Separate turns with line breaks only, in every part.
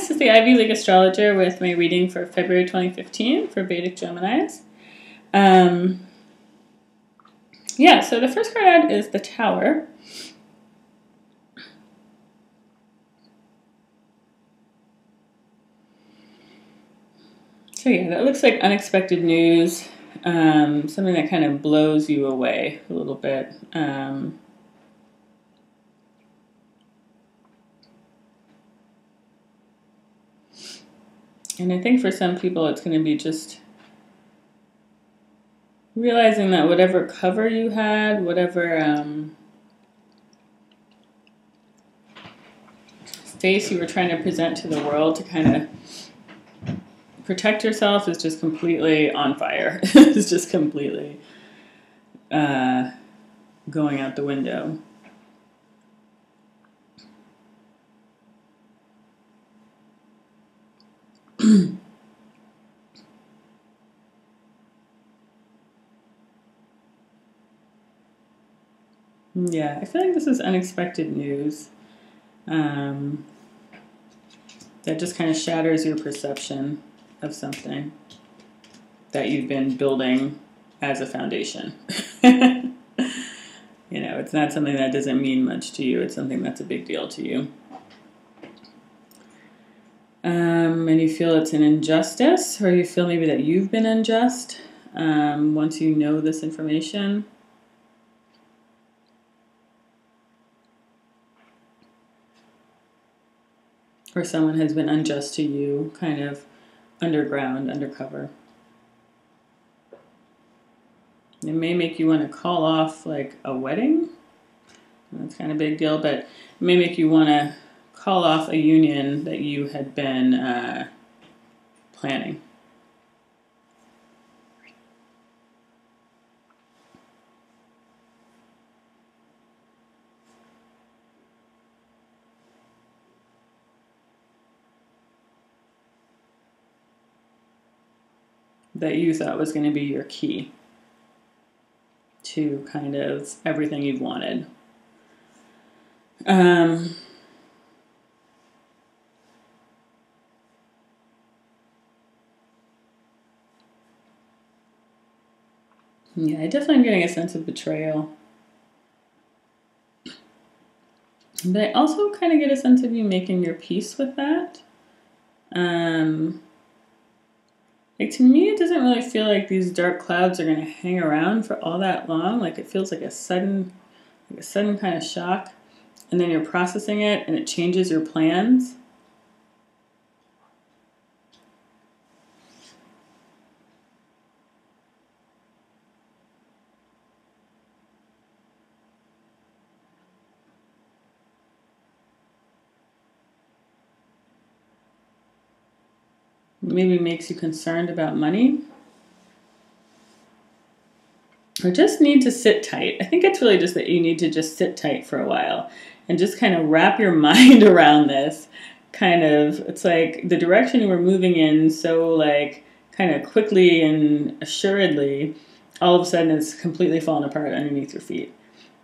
this is the Ivy League Astrologer with my reading for February 2015 for Vedic Geminis. Yeah, so the first card out is the Tower. So yeah, that looks like unexpected news, something that kind of blows you away a little bit. And I think for some people it's going to be just realizing that whatever cover you had, whatever face you were trying to present to the world to kind of protect yourself is just completely on fire. It's just completely going out the window. Yeah, I feel like this is unexpected news that just kind of shatters your perception of something that you've been building as a foundation. You know, it's not something that doesn't mean much to you. It's something that's a big deal to you. And you feel it's an injustice, or you feel maybe that you've been unjust once you know this information. Or someone has been unjust to you, kind of underground, undercover. It may make you want to call off like a wedding. That's kind of a big deal, but it may make you want to call off a union that you had been planning. That you thought was going to be your key to kind of everything you've wanted. Yeah, I definitely am getting a sense of betrayal. But I also kind of get a sense of you making your peace with that. Like, to me, it doesn't really feel like these dark clouds are going to hang around for all that long. Like, it feels like a sudden kind of shock, and then you're processing it, and it changes your plans. Maybe makes you concerned about money. Or just need to sit tight. I think it's really just that you need to just sit tight for a while and just kind of wrap your mind around this. Kind of, it's like the direction you were moving in so like kind of quickly and assuredly, all of a sudden it's completely fallen apart underneath your feet.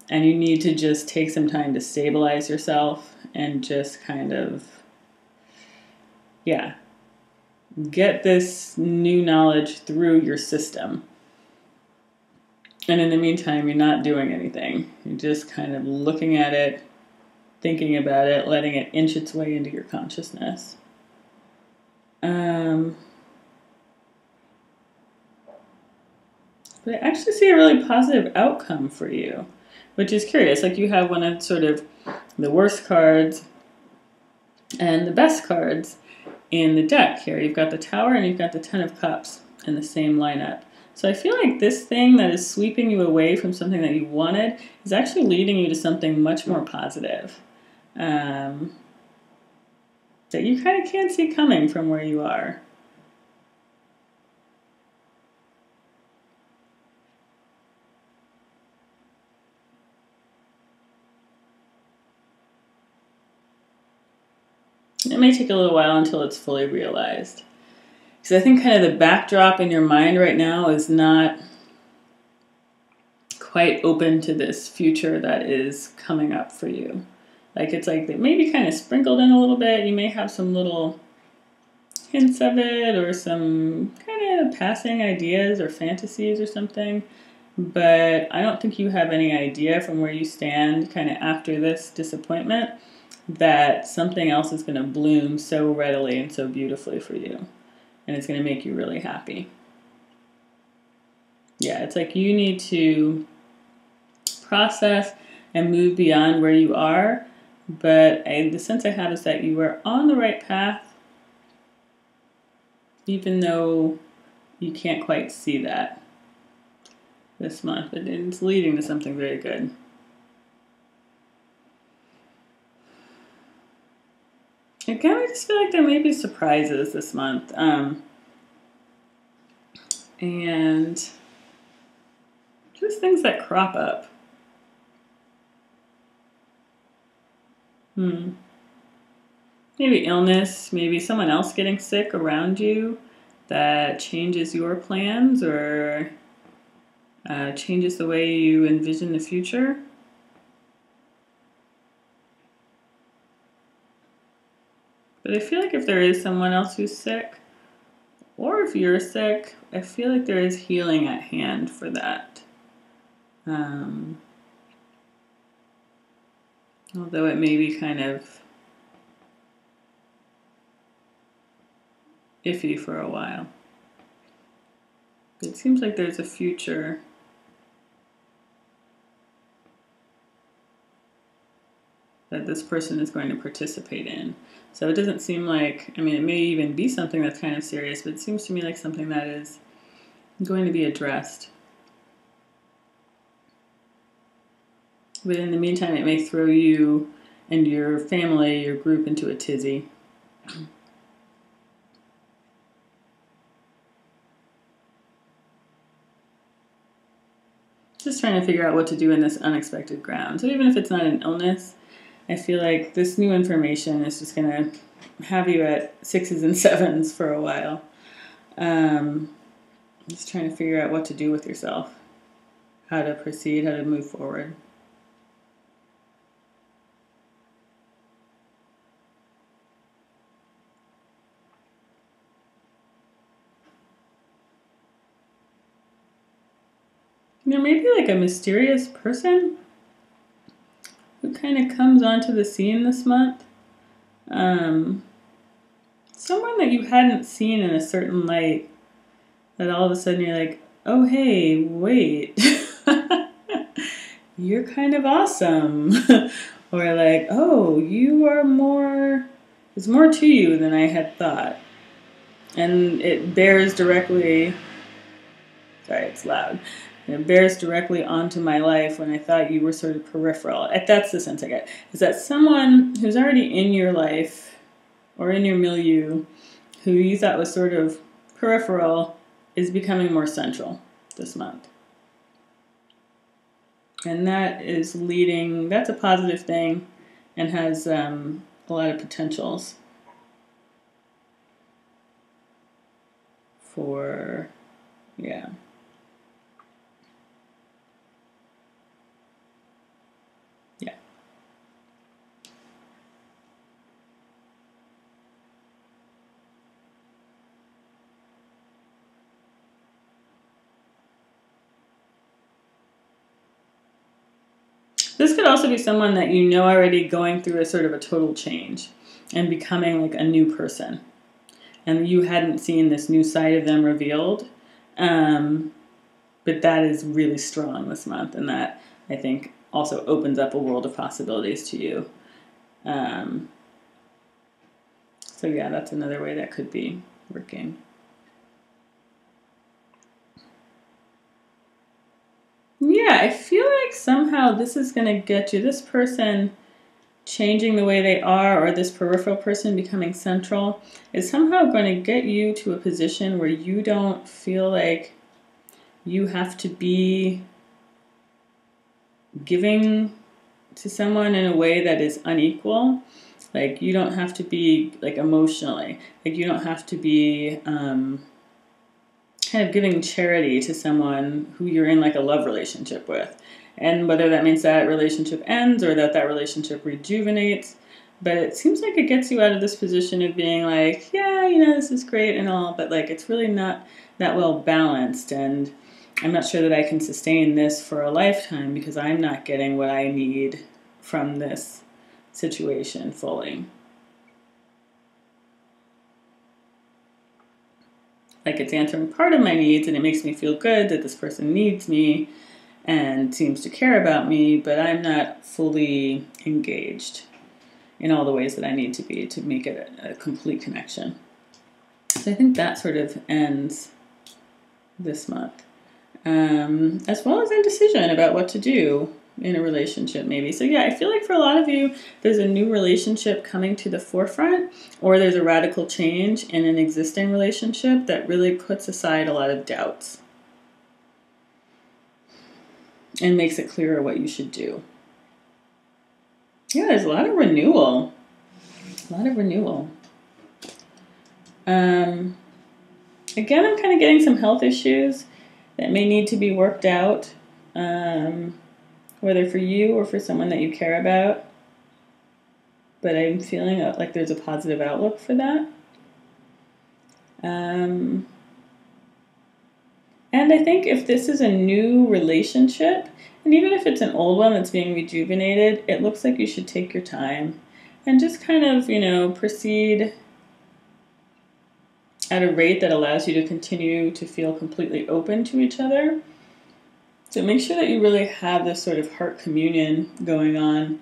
And you need to just take some time to stabilize yourself and just kind of, yeah, get this new knowledge through your system. And in the meantime, you're not doing anything. You're just kind of looking at it, thinking about it, letting it inch its way into your consciousness. But I actually see a really positive outcome for you, which is curious. Like, you have one of sort of the worst cards and the best cards in the deck here. You've got the Tower and you've got the Ten of Cups in the same lineup. So I feel like this thing that is sweeping you away from something that you wanted is actually leading you to something much more positive that you kind of can't see coming from where you are. It may take a little while until it's fully realized. Because I think kind of the backdrop in your mind right now is not quite open to this future that is coming up for you. Like, it's like it may be kind of sprinkled in a little bit. You may have some little hints of it or some kind of passing ideas or fantasies or something. But I don't think you have any idea from where you stand kind of after this disappointment that something else is going to bloom so readily and so beautifully for you. And it's going to make you really happy. Yeah, it's like you need to process and move beyond where you are. But the sense I have is that you are on the right path, even though you can't quite see that this month. But it's leading to something very good. Again, I just feel like there may be surprises this month. And just things that crop up. Maybe illness, maybe someone else getting sick around you that changes your plans or changes the way you envision the future. But I feel like if there is someone else who's sick, or if you're sick, I feel like there is healing at hand for that. Although it may be kind of iffy for a while. It seems like there's a future that this person is going to participate in. So it doesn't seem like, I mean, it may even be something that's kind of serious, but it seems to me like something that is going to be addressed. But in the meantime, it may throw you and your family, your group, into a tizzy. Just trying to figure out what to do in this unexpected ground. So even if it's not an illness, I feel like this new information is just going to have you at 6s and 7s for a while. Just trying to figure out what to do with yourself, how to proceed, how to move forward. There may be like a mysterious person who kind of comes onto the scene this month. Someone that you hadn't seen in a certain light, that all of a sudden you're like, oh hey, wait, you're kind of awesome. Or like, oh, you are more, there's more to you than I had thought. And it bears directly, sorry, it's loud. It bears directly onto my life when I thought you were sort of peripheral. That's the sense I get. Is that someone who's already in your life or in your milieu who you thought was sort of peripheral is becoming more central this month. And that is leading, that's a positive thing and has a lot of potentials for, yeah. This could also be someone that you know already going through a sort of a total change and becoming like a new person. And you hadn't seen this new side of them revealed. But that is really strong this month, and that, I think, also opens up a world of possibilities to you. So yeah, that's another way that could be working. Yeah, I feel like somehow this is going to get you, this person changing the way they are, or this peripheral person becoming central, is somehow going to get you to a position where you don't feel like you have to be giving to someone in a way that is unequal. Like, you don't have to be, like, emotionally. Like, you don't have to be kind of giving charity to someone who you're in, like, a love relationship with. And whether that means that relationship ends or that relationship rejuvenates, But it seems like it gets you out of this position of being like, yeah, this is great and all, but like it's really not that well balanced, and I'm not sure that I can sustain this for a lifetime because I'm not getting what I need from this situation fully. Like it's answering part of my needs and it makes me feel good that this person needs me and seems to care about me, but I'm not fully engaged in all the ways that I need to be to make it a complete connection. So I think that sort of ends this month. As well as indecision about what to do in a relationship maybe. So yeah, I feel like for a lot of you, there's a new relationship coming to the forefront, or there's a radical change in an existing relationship that really puts aside a lot of doubts and makes it clearer what you should do. Yeah, there's a lot of renewal. Again, I'm kind of getting some health issues that may need to be worked out, whether for you or for someone that you care about. But I'm feeling like there's a positive outlook for that. And I think if this is a new relationship, and even if it's an old one that's being rejuvenated, it looks like you should take your time and just kind of, proceed at a rate that allows you to continue to feel completely open to each other. So make sure that you really have this sort of heart communion going on.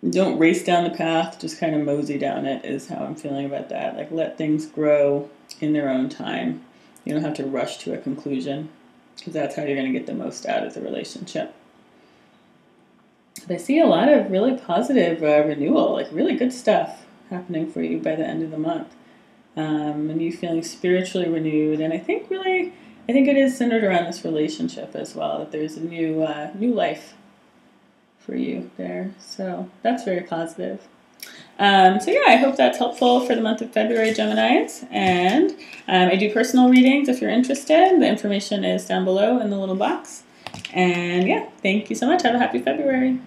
Don't race down the path, just kind of mosey down it is how I'm feeling about that. Like let things grow in their own time. You don't have to rush to a conclusion because that's how you're going to get the most out of the relationship. But I see a lot of really positive renewal, like really good stuff happening for you by the end of the month. And you feeling spiritually renewed. And I think it is centered around this relationship as well, that there's a new life for you there. So that's very positive. So yeah, I hope that's helpful for the month of February, Geminis. And I do personal readings if you're interested. The information is down below in the little box. And yeah, thank you so much. Have a happy February.